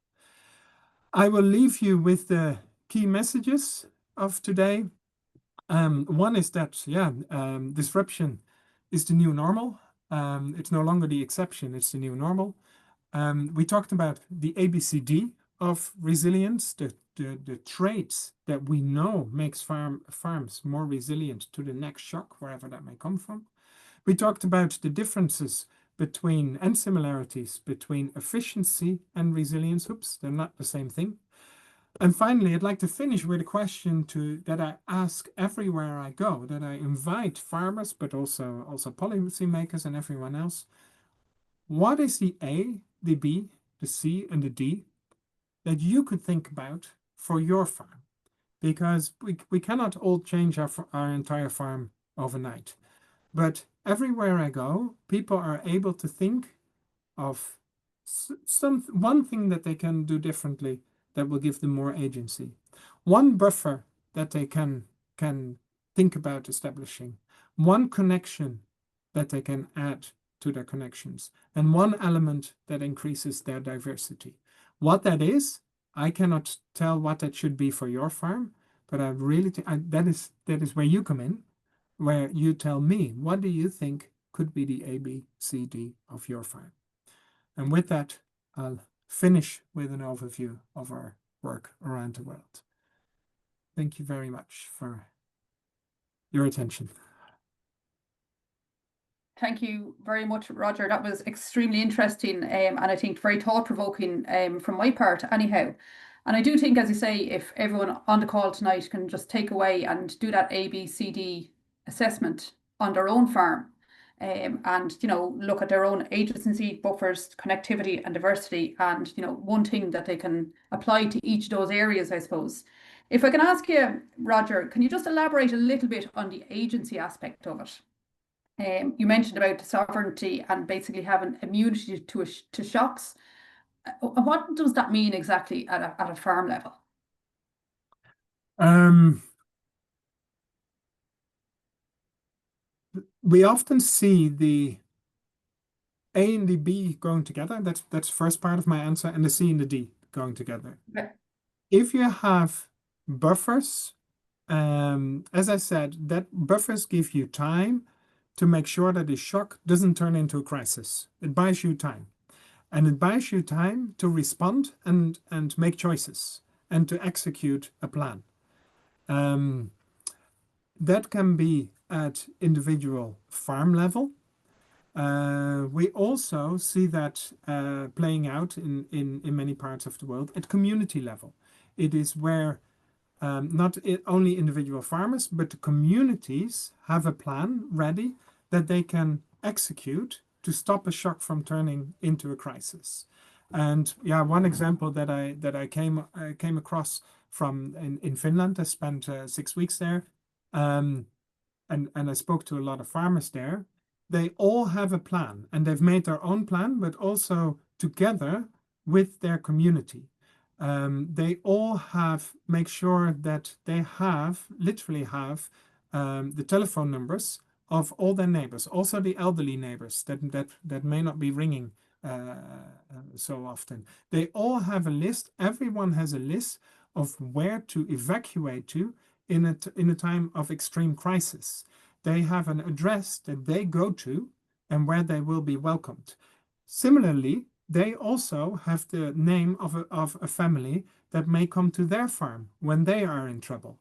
[SPEAKER 3] I will leave you with the key messages of today. One is that, disruption is the new normal. It's no longer the exception, it's the new normal. We talked about the ABCD of resilience, the traits that we know makes farms more resilient to the next shock, wherever that may come from. We talked about the differences between and similarities between efficiency and resilience. Oops, they're not the same thing. And finally, I'd like to finish with a question that I ask everywhere I go, that I invite farmers, but also policymakers and everyone else. What is the A, the B, the C, and the D that you could think about for your farm? Because we cannot all change our entire farm overnight. But everywhere I go, people are able to think of one thing that they can do differently that will give them more agency. One buffer that they can think about establishing. One connection that they can add to their connections. And one element that increases their diversity. What that is, I cannot tell what that should be for your farm, but I really think that is where you come in, where you tell me, what do you think could be the A, B, C, D of your farm? And with that, I'll finish with an overview of our work around the world. Thank you very much for your attention.
[SPEAKER 1] Thank you very much, Roger. That was extremely interesting and I think very thought-provoking from my part anyhow. And I do think, as you say, if everyone on the call tonight can just take away and do that ABCD assessment on their own farm, and, you know, look at their own agency, buffers, connectivity and diversity, and, you know, one thing that they can apply to each of those areas, I suppose. If I can ask you, Roger, can you just elaborate a little bit on the agency aspect of it? You mentioned about the sovereignty and basically having immunity to shocks. What does that mean exactly at a farm level?
[SPEAKER 3] We often see the A and the B going together. That's the first part of my answer, and the C and the D going together.
[SPEAKER 1] Okay.
[SPEAKER 3] If you have buffers, as I said, that buffers give you time to make sure that the shock doesn't turn into a crisis. It buys you time. And it buys you time to respond and make choices and to execute a plan. That can be at individual farm level. We also see that playing out in many parts of the world at community level. It is where not only individual farmers, but the communities have a plan ready that they can execute to stop a shock from turning into a crisis. And yeah, one example that I came across from in Finland. I spent 6 weeks there, and I spoke to a lot of farmers there. They all have a plan, and they've made their own plan, but also together with their community. They all make sure that they literally have the telephone numbers of all their neighbors, also the elderly neighbors that may not be ringing so often. They all have a list. Everyone has a list of where to evacuate to in a time of extreme crisis. They have an address that they go to and where they will be welcomed. Similarly, they also have the name of a family that may come to their farm when they are in trouble.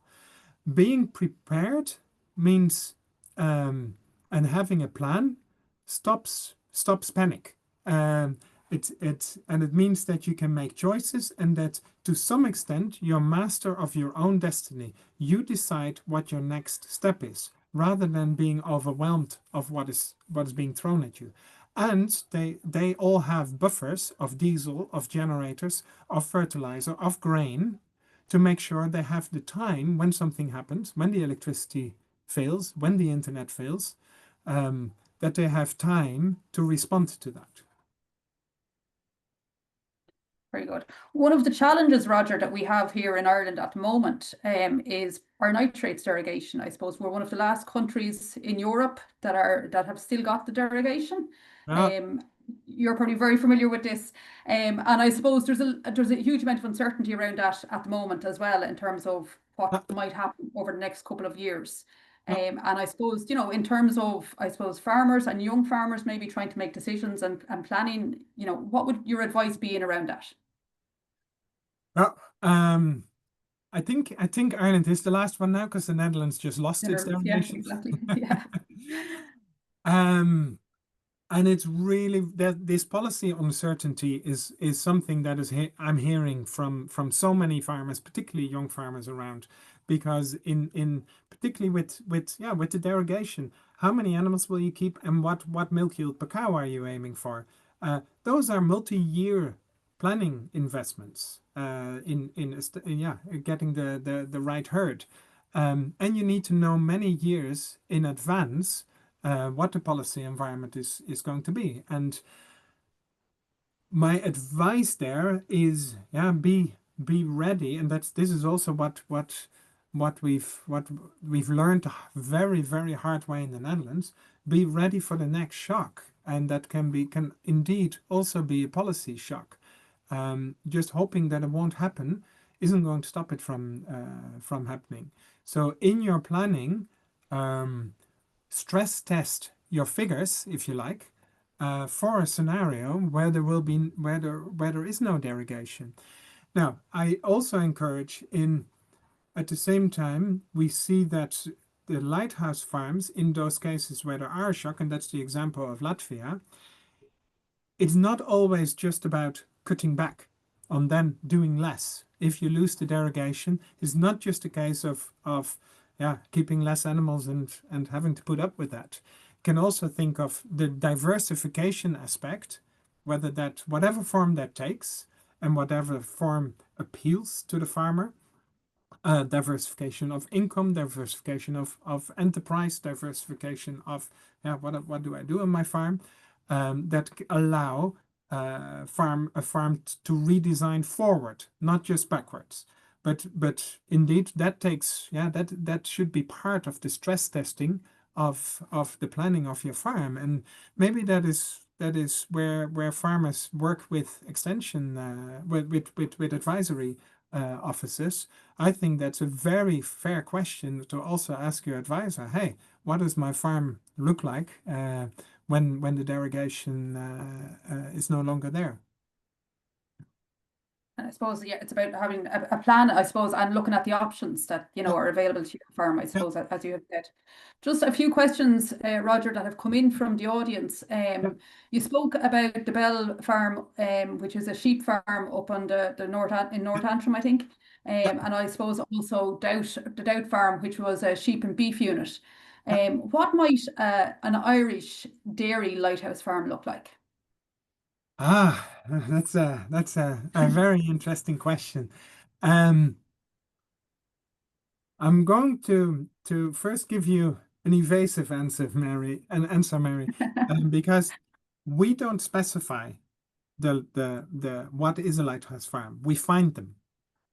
[SPEAKER 3] Being prepared means and having a plan stops panic. It means that you can make choices and that to some extent you're master of your own destiny. You decide what your next step is, rather than being overwhelmed of what is being thrown at you. And they all have buffers of diesel, of generators, of fertilizer, of grain, to make sure they have the time when something happens, when the electricity fails, when the internet fails, that they have time to respond to that.
[SPEAKER 1] Very good. One of the challenges, Roger, that we have here in Ireland at the moment is our nitrates derogation. I suppose we're one of the last countries in Europe that have still got the derogation. You're probably very familiar with this, and I suppose there's a huge amount of uncertainty around that at the moment as well, in terms of what might happen over the next couple of years. And I suppose, you know, in terms of, I suppose, farmers and young farmers maybe trying to make decisions and planning, you know, what would your advice be in around that?
[SPEAKER 3] I think Ireland is the last one now, because the Netherlands just lost its derogation.
[SPEAKER 1] Yeah, exactly. Yeah.
[SPEAKER 3] And it's really that this policy uncertainty is something that I'm hearing from so many farmers, particularly young farmers around, because in particularly with the derogation, how many animals will you keep and what milk yield per cow are you aiming for? Those are multi-year planning investments in getting the right herd, and you need to know many years in advance what the policy environment is going to be. And my advice there is, be ready, and this is also what we've learned very, very hard way in the Netherlands. Be ready for the next shock, and that can indeed also be a policy shock. Just hoping that it won't happen isn't going to stop it from happening. So in your planning, stress test your figures, if you like, for a scenario where there is no derogation. Now, I also encourage at the same time, we see that the lighthouse farms, in those cases where there are a shock, and that's the example of Latvia, it's not always just about cutting back on then doing less. If you lose the derogation, it's not just a case of keeping less animals and having to put up with that. can also think of the diversification aspect, whatever form that takes and whatever form appeals to the farmer. Diversification of income, diversification of enterprise, diversification of what do I do on my farm, that allow a farm to redesign forward, not just backwards. But indeed that takes that should be part of the stress testing of the planning of your farm, and maybe that is where farmers work with extension with advisory offices. I think that's a very fair question to also ask your advisor. Hey, what does my farm look like when the derogation is no longer there?
[SPEAKER 1] And I suppose, yeah, it's about having a plan, I suppose, and looking at the options that, are available to your farm, I suppose, as you have said. Just a few questions, Roger, that have come in from the audience. You spoke about the Bell Farm, which is a sheep farm up on the North Antrim, I think. And I suppose also the Doubt Farm, which was a sheep and beef unit. What might an Irish dairy lighthouse farm look like?
[SPEAKER 3] That's a very interesting question. I'm going to first give you an evasive answer, Mary, because we don't specify the what is a lighthouse farm. We find them,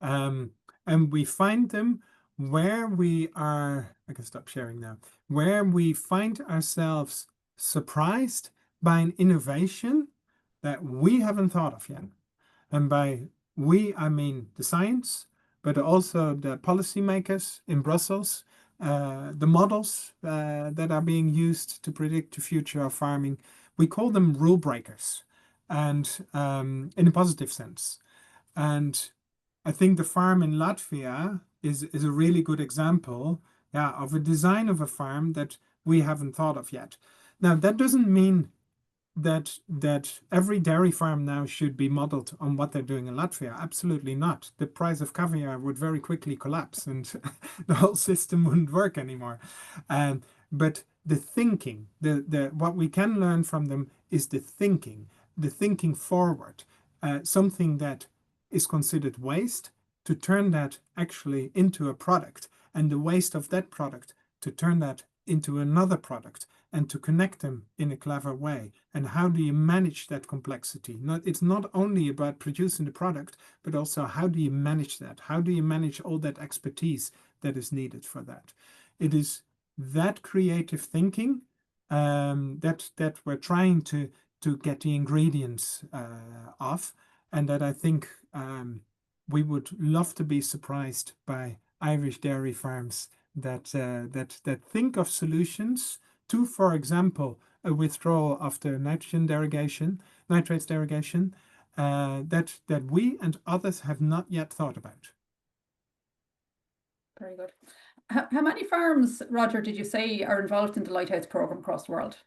[SPEAKER 3] and we find them where we are. I can stop sharing now. Where we find ourselves surprised by an innovation that we haven't thought of yet. And by we, I mean the science, but also the policymakers in Brussels, the models that are being used to predict the future of farming. We call them rule breakers, and in a positive sense. And I think the farm in Latvia is a really good example, of a design of a farm that we haven't thought of yet. Now, that doesn't mean that every dairy farm now should be modeled on what they're doing in Latvia. Absolutely not. The price of caviar would very quickly collapse and the whole system wouldn't work anymore. But the thinking, what we can learn from them is the thinking forward, something that is considered waste, to turn that actually into a product, and the waste of that product to turn that into another product, and to connect them in a clever way. And how do you manage that complexity? It's not only about producing the product, but also how do you manage that? How do you manage all that expertise that is needed for that? It is that creative thinking that we're trying to get the ingredients of, and that I think we would love to be surprised by Irish dairy farms that think of solutions to, for example, a withdrawal of the nitrates derogation, that we and others have not yet thought about.
[SPEAKER 1] Very good. How many farms, Roger, did you say are involved in the Lighthouse program across the world?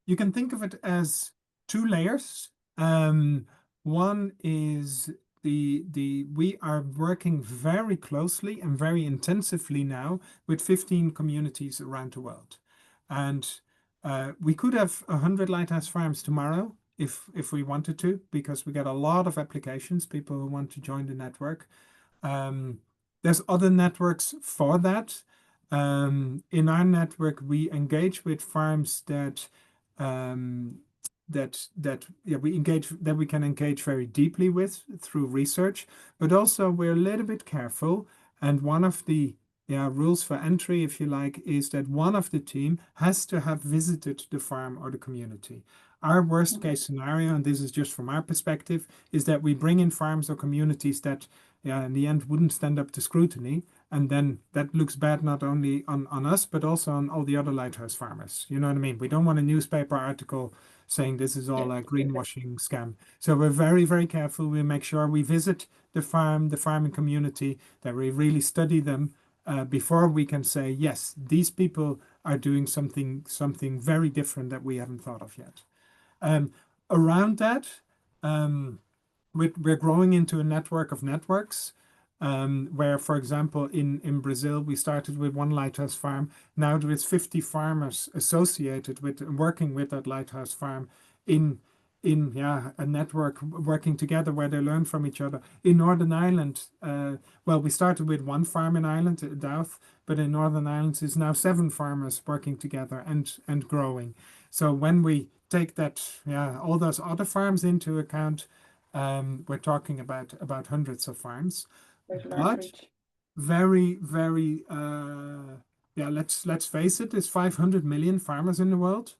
[SPEAKER 3] You can think of it as two layers. One is we are working very closely and very intensively now with 15 communities around the world. And we could have 100 lighthouse farms tomorrow if we wanted to, because we get a lot of applications, people who want to join the network. There's other networks for that. In our network, we engage with farms that we can engage very deeply with through research, but also we're a little bit careful. And one of the rules for entry, if you like, is that one of the team has to have visited the farm or the community. Our worst case scenario, and this is just from our perspective, is that we bring in farms or communities that in the end wouldn't stand up to scrutiny. And then that looks bad not only on us, but also on all the other lighthouse farmers. You know what I mean? We don't want a newspaper article saying this is all a greenwashing scam. So we're very, very careful. We make sure we visit the farming community, that we really study them before we can say, yes, these people are doing something very different that we haven't thought of yet. Around that, we're growing into a network of networks. where, for example, in Brazil, we started with one lighthouse farm. Now there is 50 farmers associated with working with that lighthouse farm in a network working together where they learn from each other. In Northern Ireland, well, we started with one farm in Ireland, Douth, but in Northern Ireland is now 7 farmers working together and growing. So when we take that, all those other farms into account, we're talking about hundreds of farms. But very, very, let's face it, there's 500 million farmers in the world.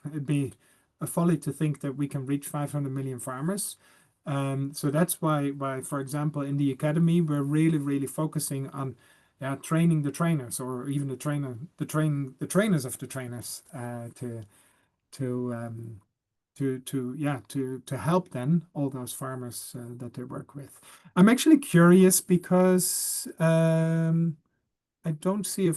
[SPEAKER 3] It'd be a folly to think that we can reach 500 million farmers. So that's why, for example, in the academy, we're really focusing on training the trainers, or even the trainers of the trainers, to help then all those farmers that they work with. I'm actually curious because I don't see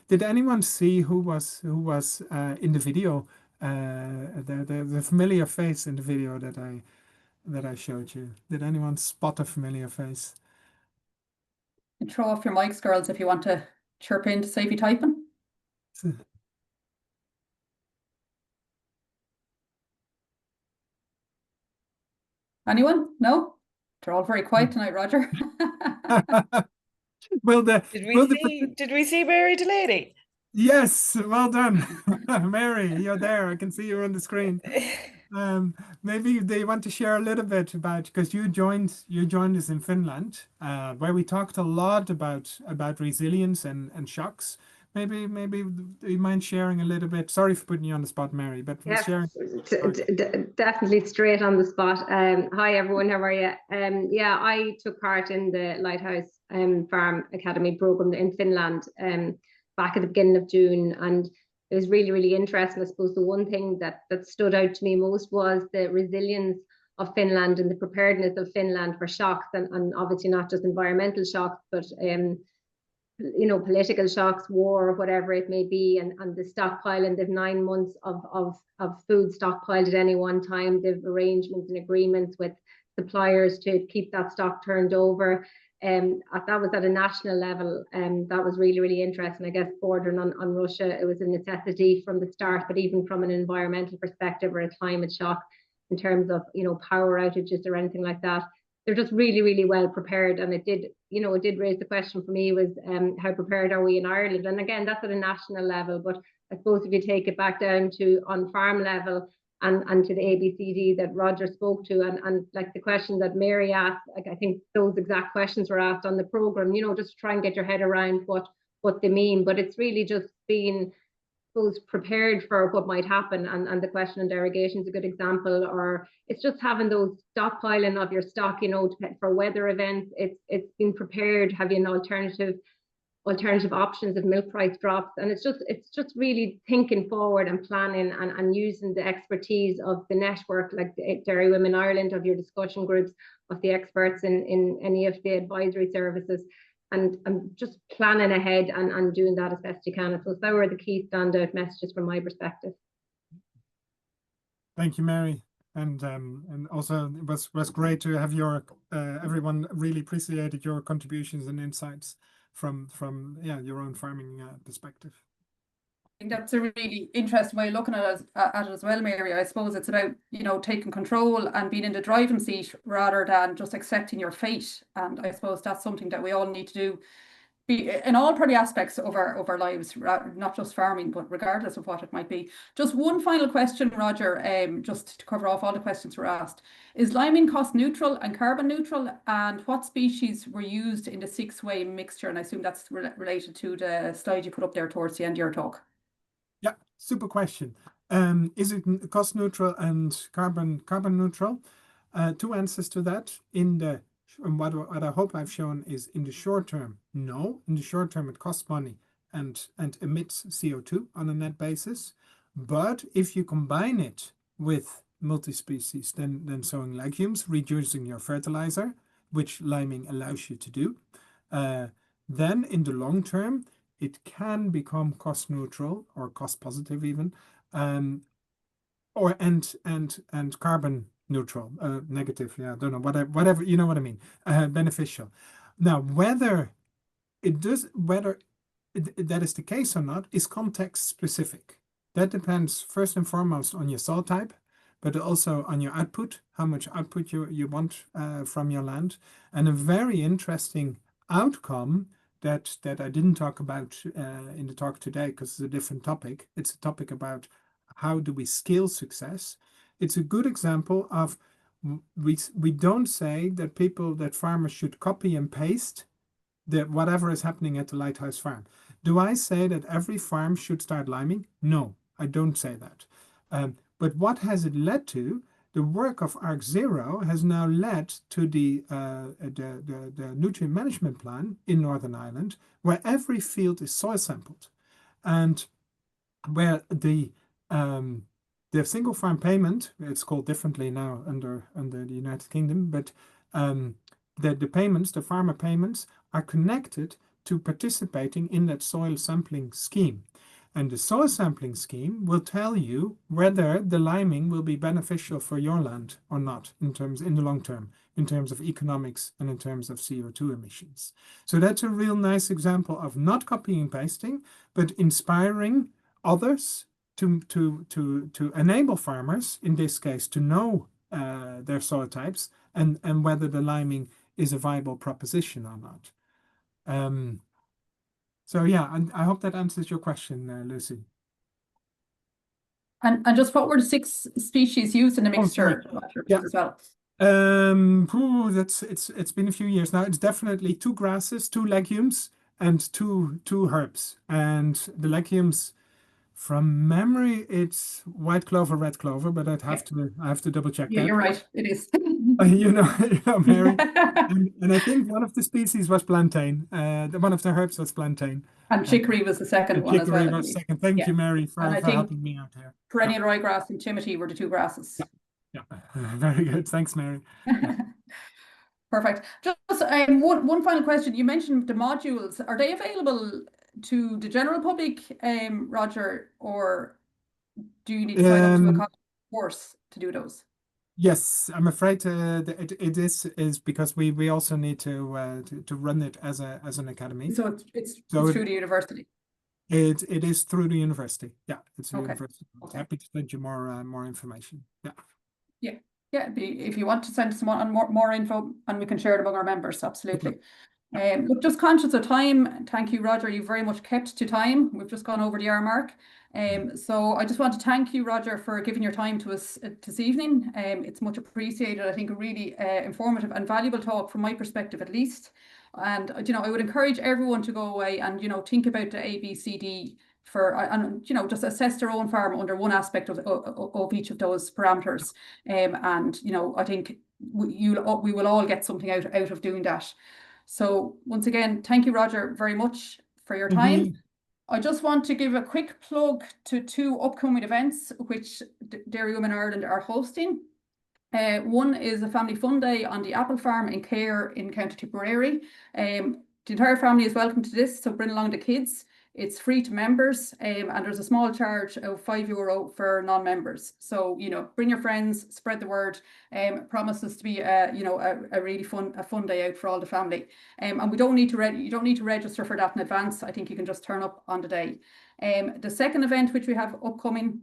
[SPEAKER 3] did anyone see who was in the video, the familiar face in the video that I showed you? Did anyone spot a familiar face?
[SPEAKER 1] And throw off your mics, girls, if you want to chirp in to say if you're typing. Anyone? No? They're all very quiet tonight, Roger.
[SPEAKER 3] Well,
[SPEAKER 2] did we see Mary Delaney?
[SPEAKER 3] Yes, well done. Mary, you're there. I can see you on the screen. Maybe they want to share a little bit about, because you joined us in Finland, where we talked a lot about resilience and shocks. Maybe do you mind sharing a little bit? Sorry for putting you on the spot, Mary, but
[SPEAKER 4] yes,
[SPEAKER 3] sharing.
[SPEAKER 4] Definitely straight on the spot. Hi everyone, how are you? Yeah, I took part in the Lighthouse Farm Academy program in Finland back at the beginning of June, and it was really interesting. I suppose the one thing that stood out to me most was the resilience of Finland and the preparedness of Finland for shocks, and obviously not just environmental shocks, but political shocks, war, whatever it may be, and the stockpiling. They've 9 months of food stockpiled at any one time. They've arrangements and agreements with suppliers to keep that stock turned over. That was at a national level, and that was really interesting. I guess bordering on Russia, it was a necessity from the start, but even from an environmental perspective or a climate shock in terms of power outages or anything like that, they're just really well prepared. And it did raise the question for me, was how prepared are we in Ireland? And again, that's at a national level, but I suppose if you take it back down to on farm level and to the ABCD that Roger spoke to, and like the question that Mary asked, like I think those exact questions were asked on the program, just try and get your head around what they mean. But it's really just being prepared for what might happen, and the question on derogation is a good example. Or it's just having those stockpiling of your stock, for weather events. It's being prepared, having alternative options if milk price drops, and it's just really thinking forward and planning and using the expertise of the network, like the Dairy Women Ireland, of your discussion groups, of the experts in any of the advisory services, and just planning ahead and doing that as best you can. So that were the key standout messages from my perspective.
[SPEAKER 3] Thank you, Mary. And also it was great to have your everyone really appreciated your contributions and insights from your own farming perspective.
[SPEAKER 1] I think that's a really interesting way of looking at it as well, Mary. I suppose it's about taking control and being in the driving seat rather than just accepting your fate. And I suppose that's something that we all need to do, in all probably aspects of our lives, not just farming, but regardless of what it might be. Just one final question, Roger, just to cover off all the questions were asked. Is liming cost neutral and carbon neutral? And what species were used in the 6-way mixture? And I assume that's related to the slide you put up there towards the end of your talk.
[SPEAKER 3] Yeah, super question. Is it cost neutral and carbon neutral? 2 answers to that. What I hope I've shown is in the short term, no. In the short term, it costs money and emits CO2 on a net basis. But if you combine it with multi-species, then sowing legumes, reducing your fertilizer, which liming allows you to do, then in the long term, it can become cost neutral or cost positive even, and carbon neutral, negative, yeah, I don't know, whatever, you know what I mean, beneficial. Now, whether that is the case or not is context specific. That depends first and foremost on your soil type, but also on your output, how much output you want from your land. And a very interesting outcome that I didn't talk about in the talk today because it's a different topic. It's a topic about how do we scale success. It's a good example of we don't say that farmers should copy and paste whatever is happening at the Lighthouse Farm. Do I say that every farm should start liming? No, I don't say that. But what has it led to? The work of ARC0 has now led to the nutrient management plan in Northern Ireland, where every field is soil sampled, and where the single farm payment, it's called differently now under the United Kingdom, but the payments, the farmer payments, are connected to participating in that soil sampling scheme. And the soil sampling scheme will tell you whether the liming will be beneficial for your land or not in the long term, in terms of economics and in terms of CO2 emissions. So that's a real nice example of not copying and pasting, but inspiring others to enable farmers, in this case, to know their soil types and whether the liming is a viable proposition or not. So yeah, and I hope that answers your question, Lucy.
[SPEAKER 1] And just what were the 6 species used in the mixture as well?
[SPEAKER 3] It's been a few years now. It's definitely 2 grasses, 2 legumes, and two herbs. And the legumes, from memory, it's white clover, red clover, but I have to double check that.
[SPEAKER 1] You're right. It is.
[SPEAKER 3] you know, Mary. and I think one of the species was plantain. One of the herbs was plantain.
[SPEAKER 1] And chicory was the second one as well.
[SPEAKER 3] Chicory was second. Thank you, Mary, for helping me out here.
[SPEAKER 1] Perennial ryegrass and timothy were the 2 grasses.
[SPEAKER 3] Yeah. Very good. Thanks, Mary. Yeah.
[SPEAKER 1] Perfect. Just one final question. You mentioned the modules. Are they available to the general public, Roger, or do you need to sign up to a course to do those?
[SPEAKER 3] Yes, I'm afraid it is because we also need to run it as an academy.
[SPEAKER 1] So it's through the university.
[SPEAKER 3] It is through the university. Yeah, it's a university.
[SPEAKER 1] Okay.
[SPEAKER 3] Happy to send you more information. Yeah.
[SPEAKER 1] Yeah. If you want to send some more info, and we can share it among our members. Absolutely. Look, just conscious of time. Thank you, Roger. You've very much kept to time. We've just gone over the hour mark. So I just want to thank you, Roger, for giving your time to us this evening. It's much appreciated. I think a really informative and valuable talk from my perspective, at least. And I would encourage everyone to go away and think about the ABCD and just assess their own farm under one aspect of each of those parameters. And I think we will all get something out of doing that. So once again, thank you, Roger, very much for your time. I just want to give a quick plug to 2 upcoming events which Dairy Women Ireland are hosting. One is a family fun day on the apple farm in Cahir in County Tipperary. The entire family is welcome to this, so bring along the kids. It's free to members, and there's a small charge of €5 for non-members. So bring your friends, spread the word. Promises to be a really fun day out for all the family. And you don't need to register for that in advance. I think you can just turn up on the day. The second event which we have upcoming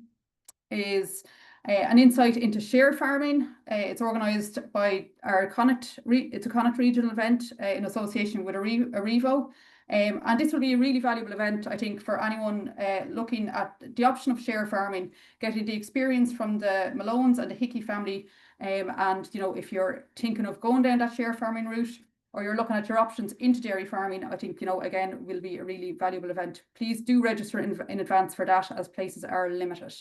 [SPEAKER 1] is an insight into share farming. It's organised by our Connacht. It's a Connacht regional event in association with Arrivo. And this will be a really valuable event, I think, for anyone looking at the option of share farming, getting the experience from the Malones and the Hickey family. And if you're thinking of going down that share farming route, or you're looking at your options into dairy farming, I think again will be a really valuable event. Please do register in advance for that, as places are limited.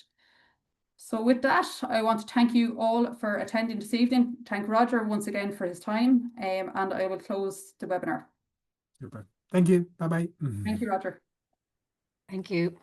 [SPEAKER 1] So with that, I want to thank you all for attending this evening. Thank Roger once again for his time, and I will close the webinar.
[SPEAKER 3] Super. Thank you. Bye-bye.
[SPEAKER 1] Thank you, Roger.
[SPEAKER 2] Thank you.